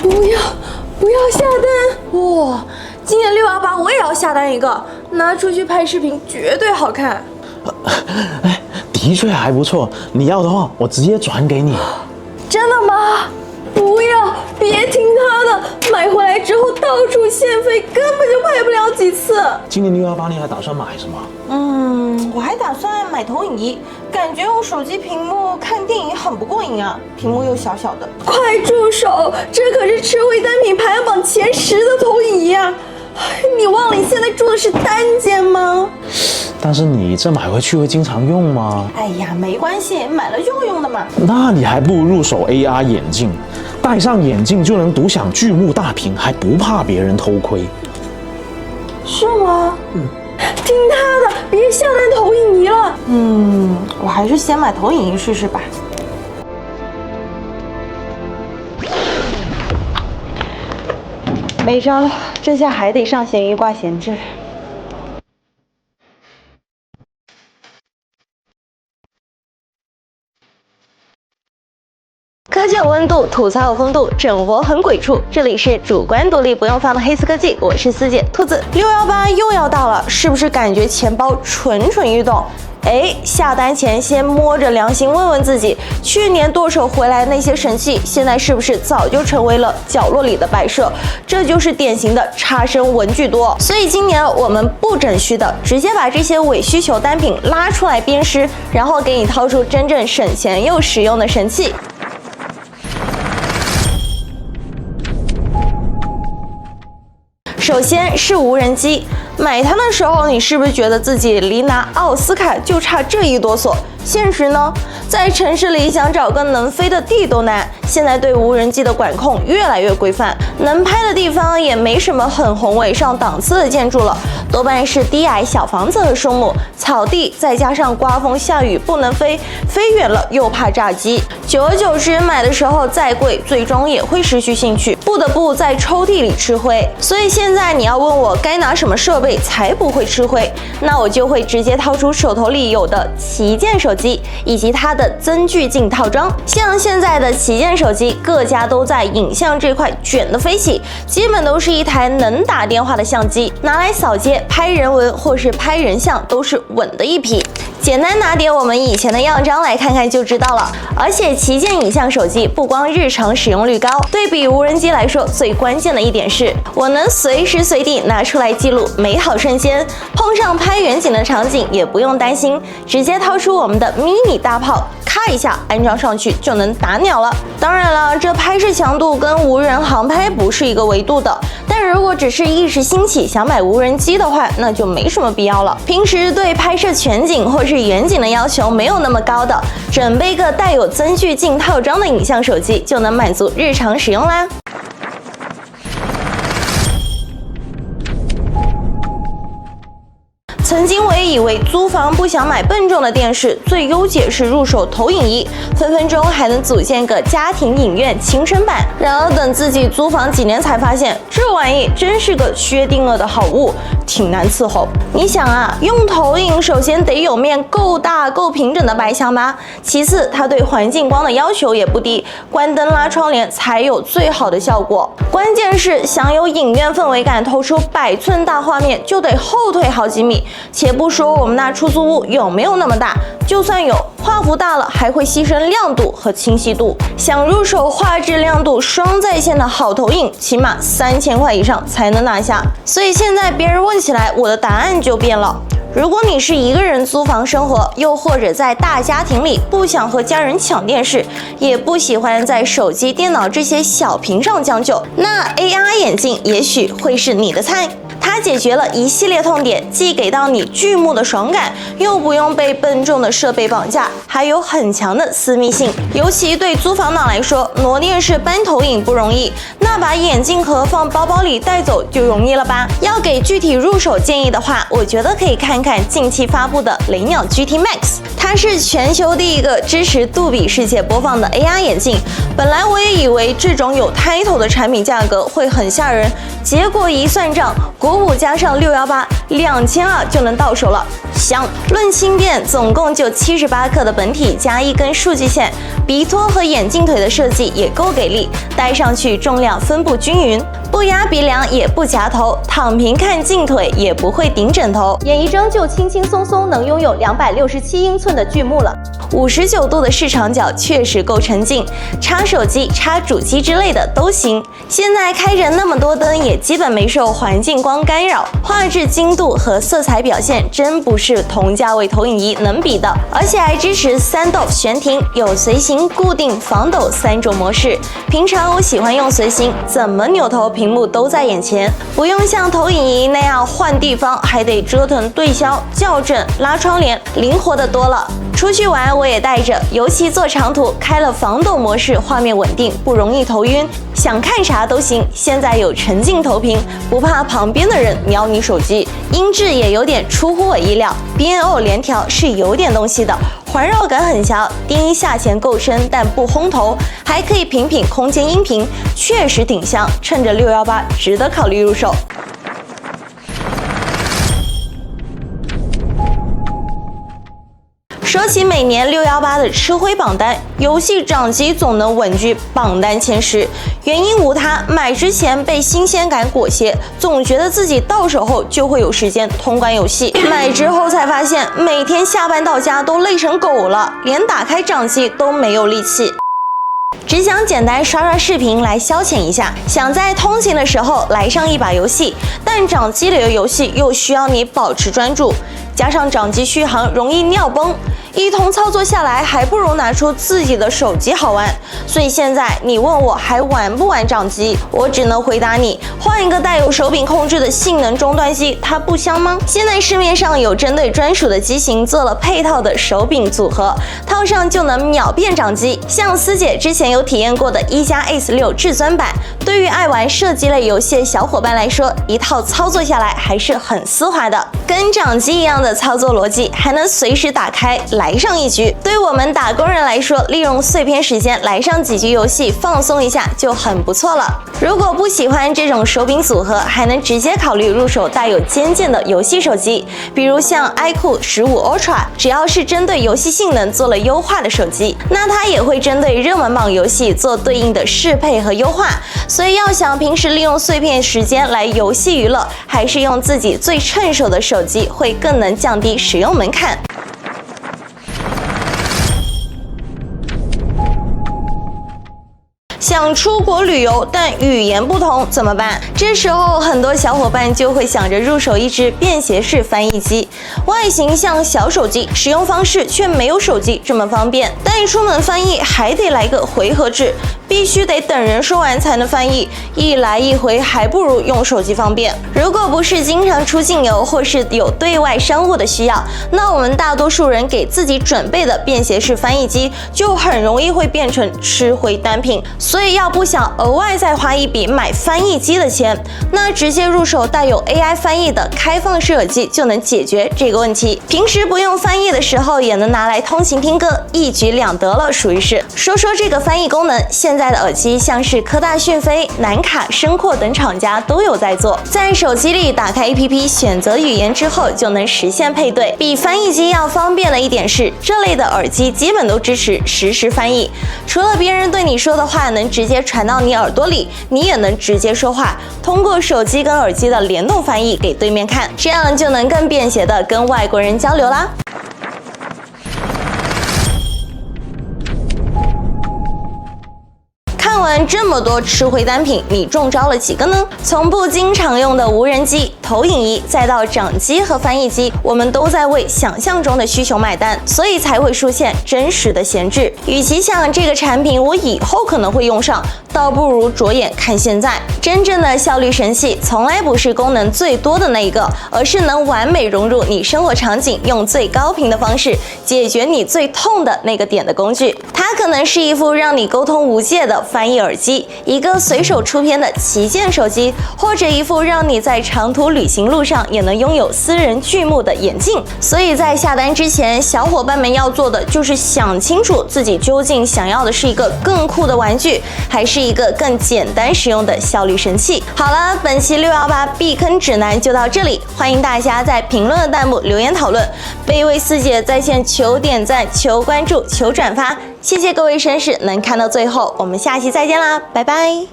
不要下单！哇，今年618我也要下单一个，拿出去拍视频绝对好看。哎，的确还不错，你要的话我直接转给你。真的吗？不要，别听他的，买回来之后到处现飞，根本就拍不了几次。今年618你还打算买什么？我还打算买投影仪，感觉用手机屏幕看电影很不过瘾啊，屏幕又小小的。快住手！这可是吃回单品排行榜前10的投影仪啊！你忘了你现在住的是单间吗？但是你这买回去会经常用吗？哎呀，没关系，买了就会用的嘛。那你还不如入手 AR 眼镜，戴上眼镜就能独享巨幕大屏，还不怕别人偷窥。是吗？听他的，别下单投影仪了。我还是先买投影仪试试吧。没招了，这下还得上闲鱼挂闲置。科技有温度，吐槽有风度，整活很鬼畜。这里是主观独立不用放的黑丝科技，我是四姐兔子。618又要到了，是不是感觉钱包蠢蠢欲动？下单前先摸着良心问问自己，去年剁手回来的那些神器，现在是不是早就成为了角落里的摆设？这就是典型的差生文具多。所以今年我们不整虚的，直接把这些伪需求单品拉出来鞭尸，然后给你掏出真正省钱又实用的神器。首先是无人机，买它的时候，你是不是觉得自己离拿奥斯卡就差这一哆嗦？现实呢，在城市里想找个能飞的地都难。现在对无人机的管控越来越规范，能拍的地方也没什么很宏伟上档次的建筑了，多半是低矮小房子和树木、草地，再加上刮风下雨不能飞，飞远了又怕炸机。久而久之，买的时候再贵，最终也会失去兴趣，不得不在抽屉里吃灰。所以现在你要问我该拿什么设备才不会吃灰，那我就会直接掏出手头里有的旗舰手机以及它的增距镜套装。像现在的旗舰手机，各家都在影像这块卷得飞起，基本都是一台能打电话的相机，拿来扫街、拍人文或是拍人像都是稳的一批。简单拿点我们以前的样张来看看就知道了。而且旗舰影像手机不光日常使用率高，对比无人机来说，最关键的一点是我能随时随地拿出来记录美好瞬间，碰上拍远景的场景也不用担心，直接掏出我们的迷你大炮，咔一下安装上去就能打鸟了。当然了，这拍摄强度跟无人航拍不是一个维度的，但如果只是一时兴起想买无人机的话，那就没什么必要了。平时对拍摄全景或是远景的要求没有那么高的，准备个带有增距镜套装的影像手机就能满足日常使用啦。曾经我也以为租房不想买笨重的电视，最优解是入手投影仪，分分钟还能组建个家庭影院轻声版。然而等自己租房几年才发现，这玩意真是个薛定谔的好物，挺难伺候。你想啊，用投影首先得有面够大够平整的白墙吧，其次它对环境光的要求也不低，关灯拉窗帘才有最好的效果。关键是想有影院氛围感，投出100寸大画面就得后退好几米。且不说我们那出租屋有没有那么大，就算有，画幅大了还会牺牲亮度和清晰度。想入手画质亮度双在线的好投影，起码3000块以上才能拿下。所以现在别人问起来，我的答案就变了。如果你是一个人租房生活，又或者在大家庭里不想和家人抢电视，也不喜欢在手机、电脑这些小屏上将就，那 AR 眼镜也许会是你的菜。它解决了一系列痛点，既给到你剧目的爽感，又不用被笨重的设备绑架，还有很强的私密性。尤其对租房党来说，挪电视搬投影不容易，那把眼镜盒放包包里带走就容易了吧？要给具体入手建议的话，我觉得可以看看近期发布的雷鸟GT Max，它它是全球第一个支持杜比世界播放的 AR 眼镜。本来我也以为这种有 title 的产品价格会很吓人，结果一算账，国五加上618，2200就能到手了。香！论轻便，总共就78克的本体加1根数据线，鼻托和眼镜腿的设计也够给力，戴上去重量分布均匀，不压鼻梁也不夹头，躺平看镜腿也不会顶枕头，眼一睁就轻轻松松能拥有267英寸的巨幕了。59度的视场角确实够沉浸，插手机、插主机之类的都行。现在开着那么多灯，也基本没受环境光干扰，画质精度和色彩表现真不是同价位投影仪能比的。而且还支持3DoF 悬停，有随行、固定、防抖3种模式。平常我喜欢用随行，怎么扭头屏幕都在眼前，不用像投影仪那样换地方，还得折腾对焦、校正、拉窗帘，灵活的多了。出去玩我也带着，尤其做长途，开了防抖模式，画面稳定，不容易头晕，想看啥都行。现在有沉浸投屏，不怕旁边的人瞄你手机。音质也有点出乎我意料 ，B&O 联调是有点东西的，环绕感很小，低音下潜够深，但不轰头，还可以品品空间音频，确实挺香。趁着618，值得考虑入手。说起每年618的吃灰榜单，游戏掌机总能稳居榜单前10，原因无他，买之前被新鲜感裹挟，总觉得自己到手后就会有时间通关游戏，买之后才发现每天下班到家都累成狗了，连打开掌机都没有力气。只想简单刷刷视频来消遣一下，想在通勤的时候来上一把游戏，但掌机里的游戏又需要你保持专注，加上掌机续航容易尿崩，一通操作下来还不如拿出自己的手机好玩。所以现在你问我还玩不玩掌机，我只能回答你，换一个带有手柄控制的性能终端机，它不香吗？现在市面上有针对专属的机型做了配套的手柄组合，套上就能秒变掌机。像思姐之前有体验过的1+Ace6至尊版，对于爱玩射击类游戏的小伙伴来说，一套操作下来还是很丝滑的，跟掌机一样的操作逻辑，还能随时打开来上一局。对我们打工人来说，利用碎片时间来上几局游戏放松一下就很不错了。如果不喜欢这种手柄组合，还能直接考虑入手带有肩键的游戏手机，比如像 iQOO 15 Ultra， 只要是针对游戏性能做了优化的手机，那它也会针对热门榜游戏做对应的适配和优化。所以要想平时利用碎片时间来游戏娱乐，还是用自己最趁手的手机会更能降低使用门槛。想出国旅游，但语言不通怎么办？这时候很多小伙伴就会想着入手一支便携式翻译机，外形像小手机，使用方式却没有手机这么方便。但出门翻译还得来个回合制，必须得等人说完才能翻译，一来一回还不如用手机方便。如果不是经常出境游或是有对外商务的需要，那我们大多数人给自己准备的便携式翻译机就很容易会变成吃灰单品。所以要不想额外再花一笔买翻译机的钱，那直接入手带有 AI 翻译的开放式耳机就能解决这个问题。平时不用翻译的时候，也能拿来通勤听歌，一举两得了，属于是。说说这个翻译功能，现在的耳机像是科大讯飞、南卡、声阔等厂家都有在做，在手机里打开 APP 选择语言之后就能实现配对。比翻译机要方便的一点是，这类的耳机基本都支持实时翻译，除了别人对你说的话能直接传到你耳朵里，你也能直接说话，通过手机跟耳机的联动翻译给对面看，这样就能更便携的跟外国人交流啦。看完这么多吃灰单品，你中招了几个呢？从不经常用的无人机、投影仪，再到掌机和翻译机，我们都在为想象中的需求买单，所以才会出现真实的闲置。与其想这个产品我以后可能会用上，倒不如着眼看现在。真正的效率神器，从来不是功能最多的那一个，而是能完美融入你生活场景，用最高频的方式解决你最痛的那个点的工具。它可能是一副让你沟通无界的翻译耳机，一个随手出片的旗舰手机，或者一副让你在长途旅旅行路上也能拥有私人巨幕的眼镜。所以在下单之前，小伙伴们要做的就是想清楚自己究竟想要的是一个更酷的玩具，还是一个更简单实用的效率神器。好了，本期618避坑指南就到这里，欢迎大家在评论的弹幕留言讨论。卑微四姐在线求点赞、求关注、求转发，谢谢各位绅士能看到最后，我们下期再见啦，拜拜。